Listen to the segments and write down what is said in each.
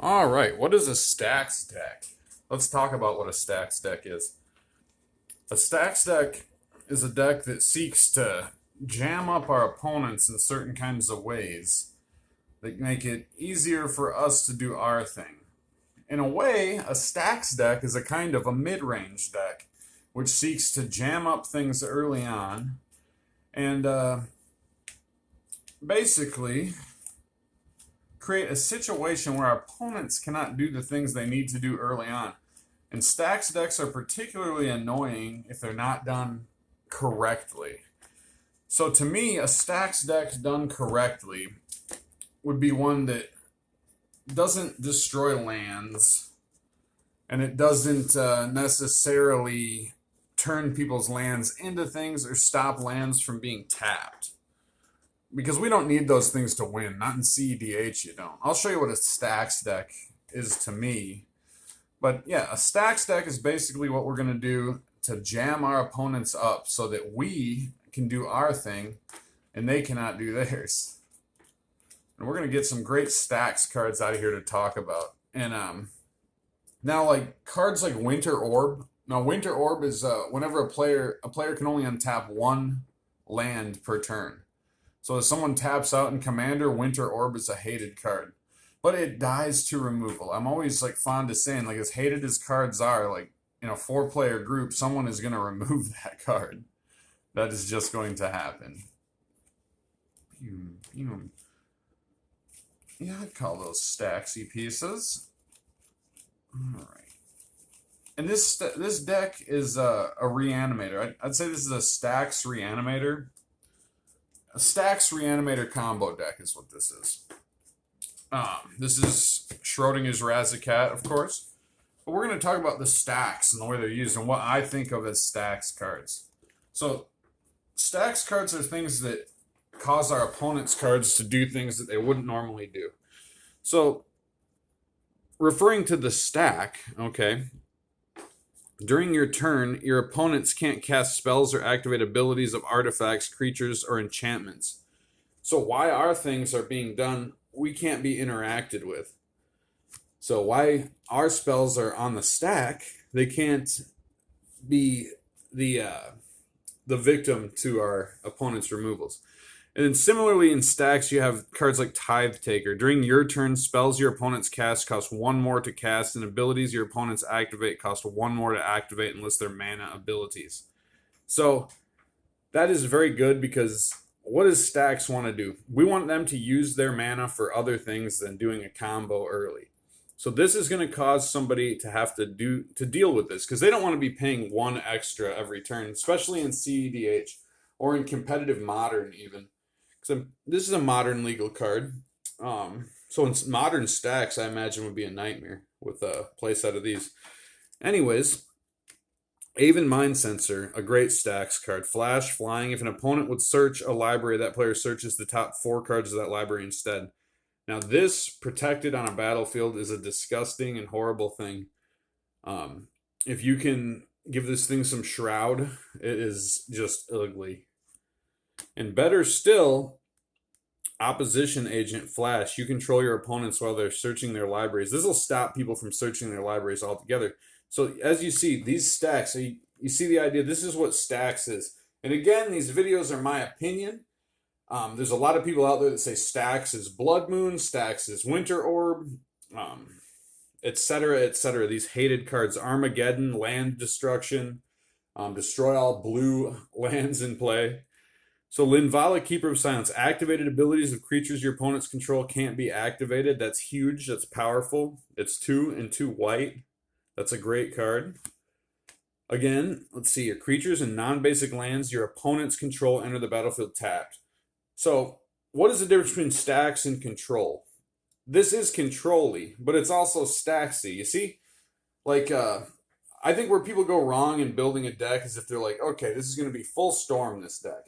All right, what is a Stax deck? Let's talk about what a Stax deck is. A Stax deck is a deck that seeks to jam up our opponents in certain kinds of ways that make it easier for us to do our thing. In a way, a Stax deck is a kind of a mid-range deck, which seeks to jam up things early on and basically create a situation where our opponents cannot do the things they need to do early on. And Stax decks are particularly annoying if they're not done correctly. So to me, a Stax deck done correctly would be one that doesn't destroy lands, and it doesn't necessarily turn people's lands into things or stop lands from being tapped. Because we don't need those things to win. Not in CEDH, you don't. I'll show you what a Stax deck is to me. But yeah, a Stax deck is basically what we're going to do to jam our opponents up so that we can do our thing and they cannot do theirs. And we're going to get some great Stax cards out of here to talk about. And now, like cards like Winter Orb. Now, Winter Orb is whenever a player can only untap one land per turn. So if someone taps out in Commander, Winter Orb is a hated card. But it dies to removal. I'm always like fond of saying, like, as hated as cards are, like in a 4-player group, someone is going to remove that card. That is just going to happen. Yeah, I'd call those Staxy pieces. All right. And this deck is a Reanimator. I'd say this is a Stax Reanimator. A Stax Reanimator combo deck is what this is. This is Schrodinger's Razzacat, of course. But we're going to talk about the Stax and the way they're used and what I think of as Stax cards. So, Stax cards are things that cause our opponent's cards to do things that they wouldn't normally do. So, referring to the stack, okay, during your turn, your opponents can't cast spells or activate abilities of artifacts, creatures, or enchantments. So why our things are being done, we can't be interacted with. So why our spells are on the stack, they can't be the victim to our opponent's removals. And then similarly in stacks, you have cards like Tithe Taker. During your turn, spells your opponents cast cost 1 more to cast, and abilities your opponents activate cost 1 more to activate unless they're mana abilities. So that is very good because what does stacks want to do? We want them to use their mana for other things than doing a combo early. So this is going to cause somebody to have to deal with this because they don't want to be paying 1 extra every turn, especially in CEDH or in competitive modern even. So this is a modern legal card. So in modern stacks, I imagine would be a nightmare with a playset of these. Anyways, Aven Mind Sensor, a great stacks card. Flash, flying. If an opponent would search a library, that player searches the top 4 cards of that library instead. Now this, protected on a battlefield, is a disgusting and horrible thing. If you can give this thing some shroud, it is just ugly. And better still, Opposition Agent Flash. You control your opponents while they're searching their libraries. This will stop people from searching their libraries altogether. So as you see, these stacks, you see the idea. This is what stacks is. And again, these videos are my opinion. There's a lot of people out there that say stacks is Blood Moon, stacks is Winter Orb, etc., etc. These hated cards, Armageddon, Land Destruction, destroy all blue lands in play. So Linvala, Keeper of Silence. Activated abilities of creatures your opponents control can't be activated. That's huge. That's powerful. It's 2 and 2 white. That's a great card. Again, let's see. Your creatures and non-basic lands your opponents control enter the battlefield tapped. So what is the difference between stacks and control? This is control-y, but it's also stacksy. You see? Like, I think where people go wrong in building a deck is if they're like, okay, this is going to be full storm, this deck.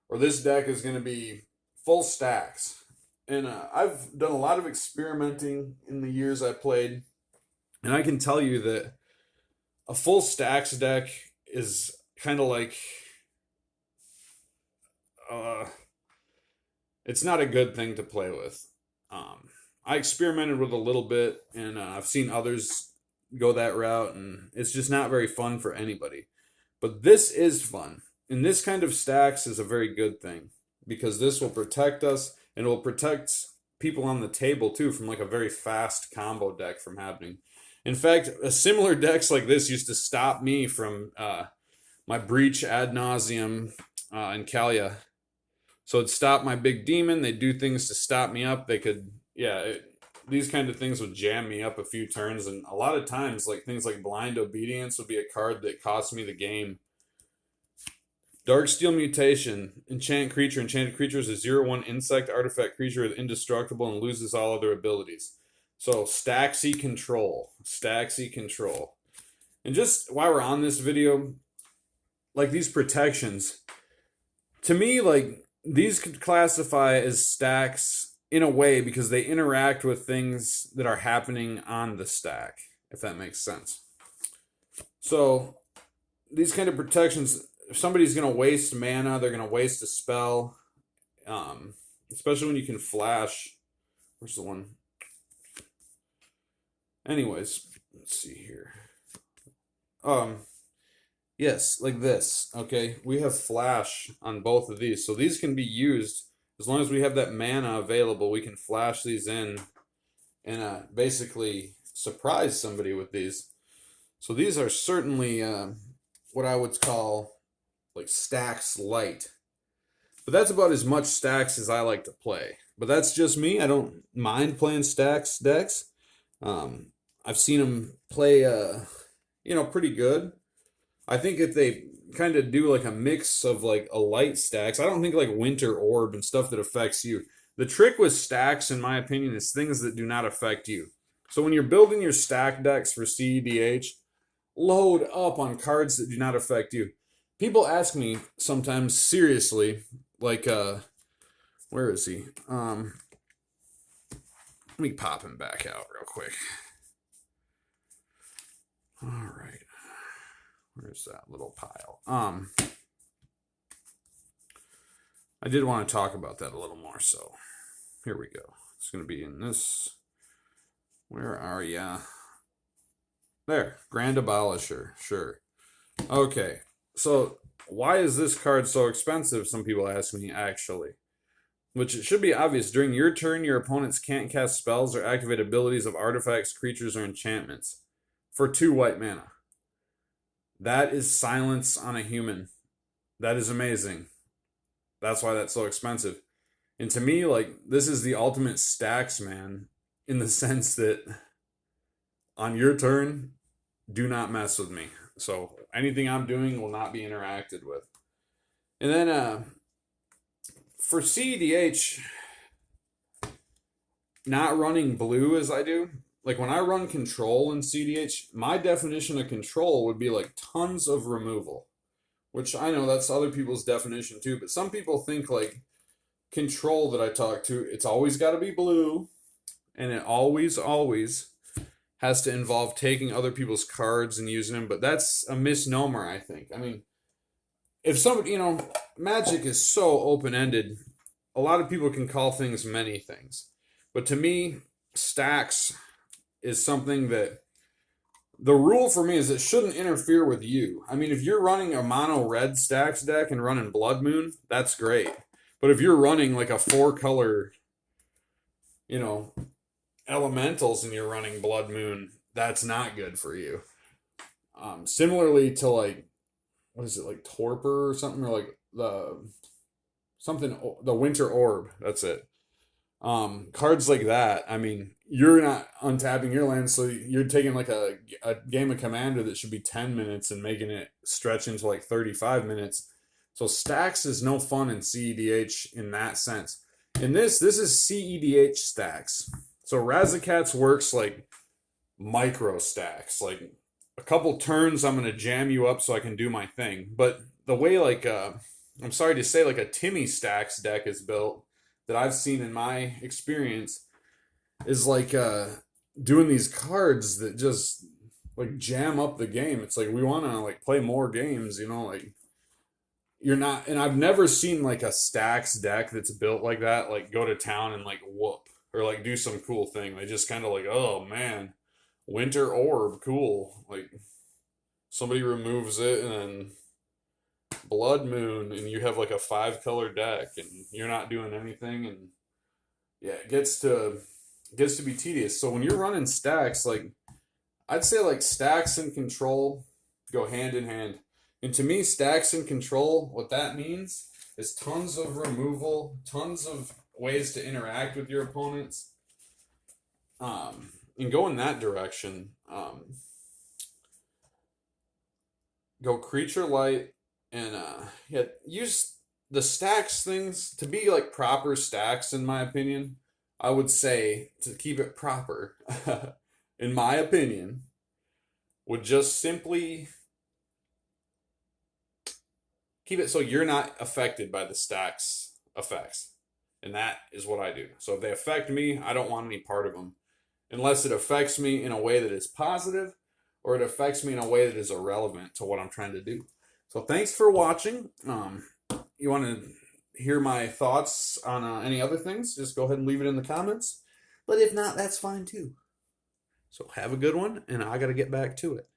Or this deck is going to be full stacks. And I've done a lot of experimenting in the years I played. And I can tell you that a full stacks deck is kind of like... it's not a good thing to play with. I experimented with a little bit, and I've seen others go that route, and it's just not very fun for anybody. But this is fun. And this kind of stacks is a very good thing because this will protect us and it will protect people on the table too from like a very fast combo deck from happening. In fact, a similar decks like this used to stop me from my breach ad nauseum in Kalia. So it'd stop my big demon. They'd do things to stop me up. They could, these kind of things would jam me up a few turns. And a lot of times, like things like Blind Obedience would be a card that cost me the game. Darksteel Mutation. Enchant creature. Enchanted creature is a 0/1 insect artifact creature with indestructible and loses all other abilities. So Staxy Control. Staxy Control. And just while we're on this video, like these protections, to me, like these could classify as stacks in a way because they interact with things that are happening on the stack, if that makes sense. So these kind of protections, if somebody's going to waste mana, they're going to waste a spell, especially when you can flash. Where's the one? Anyways, let's see here. Yes, like this, okay? We have flash on both of these. So these can be used as long as we have that mana available. We can flash these in and basically surprise somebody with these. So these are certainly what I would call like stacks light. But that's about as much stacks as I like to play. But that's just me. I don't mind playing stacks decks. I've seen them play, pretty good. I think if they kind of do like a mix of like a light stacks, I don't think like Winter Orb and stuff that affects you. The trick with stacks, in my opinion, is things that do not affect you. So when you're building your stack decks for CEDH, load up on cards that do not affect you. People ask me sometimes seriously, like, where is he? Let me pop him back out real quick. All right. Where's that little pile? I did want to talk about that a little more, so here we go. It's going to be in this. Where are ya? There, Grand Abolisher, sure. Okay, so why is this card so expensive? Some people ask me, actually. Which it should be obvious. During your turn, your opponents can't cast spells or activate abilities of artifacts, creatures, or enchantments for 2 white mana. That is silence on a human. That is amazing. That's why that's so expensive. And to me, like, this is the ultimate stacks, man, in the sense that on your turn, do not mess with me. So anything I'm doing will not be interacted with. And then for CEDH, not running blue as I do, like when I run control in CDH, my definition of control would be like tons of removal, which I know that's other people's definition too, but some people think like control that I talk to, it's always got to be blue, and it always has to involve taking other people's cards and using them, but that's a misnomer, I think. I mean, if somebody, Magic is so open-ended, a lot of people can call things many things, but to me, stacks is something that the rule for me is it shouldn't interfere with you. I mean, if you're running a mono red stacks deck and running Blood Moon, that's great. But if you're running like a 4-color, elementals and you're running Blood Moon, that's not good for you. Similarly to like, what is it, like Torpor or something, or like the Winter Orb, that's it. Cards like that, I mean, you're not untapping your land, so you're taking like a game of Commander that should be 10 minutes and making it stretch into like 35 minutes. So stacks is no fun in CEDH in that sense. And this is CEDH stacks. So Razakats works like micro stacks. Like a couple turns, I'm going to jam you up so I can do my thing. But the way like, I'm sorry to say, like a Timmy stacks deck is built that I've seen in my experience is like doing these cards that just like jam up the game. It's like we want to like play more games, like you're not, and I've never seen like a stacks deck that's built like that, like go to town and like whoop or like do some cool thing. They just kind of like, oh man, winter orb, cool. Like somebody removes it and then blood moon, and you have like a 5-color deck, and you're not doing anything, and yeah, it gets to be tedious. So when you're running Stax, like I'd say like Stax and control go hand in hand. And to me, Stax and control, what that means is tons of removal, tons of ways to interact with your opponents. And go in that direction. Go creature light and yeah, use the Stax things to be like proper Stax, in my opinion. I would say to keep it proper, in my opinion, would just simply keep it so you're not affected by the Stax effects. And that is what I do. So if they affect me, I don't want any part of them. Unless it affects me in a way that is positive, or it affects me in a way that is irrelevant to what I'm trying to do. So thanks for watching. You want to hear my thoughts on any other things, just go ahead and leave it in the comments. But if not, that's fine too. So have a good one, and I got to get back to it.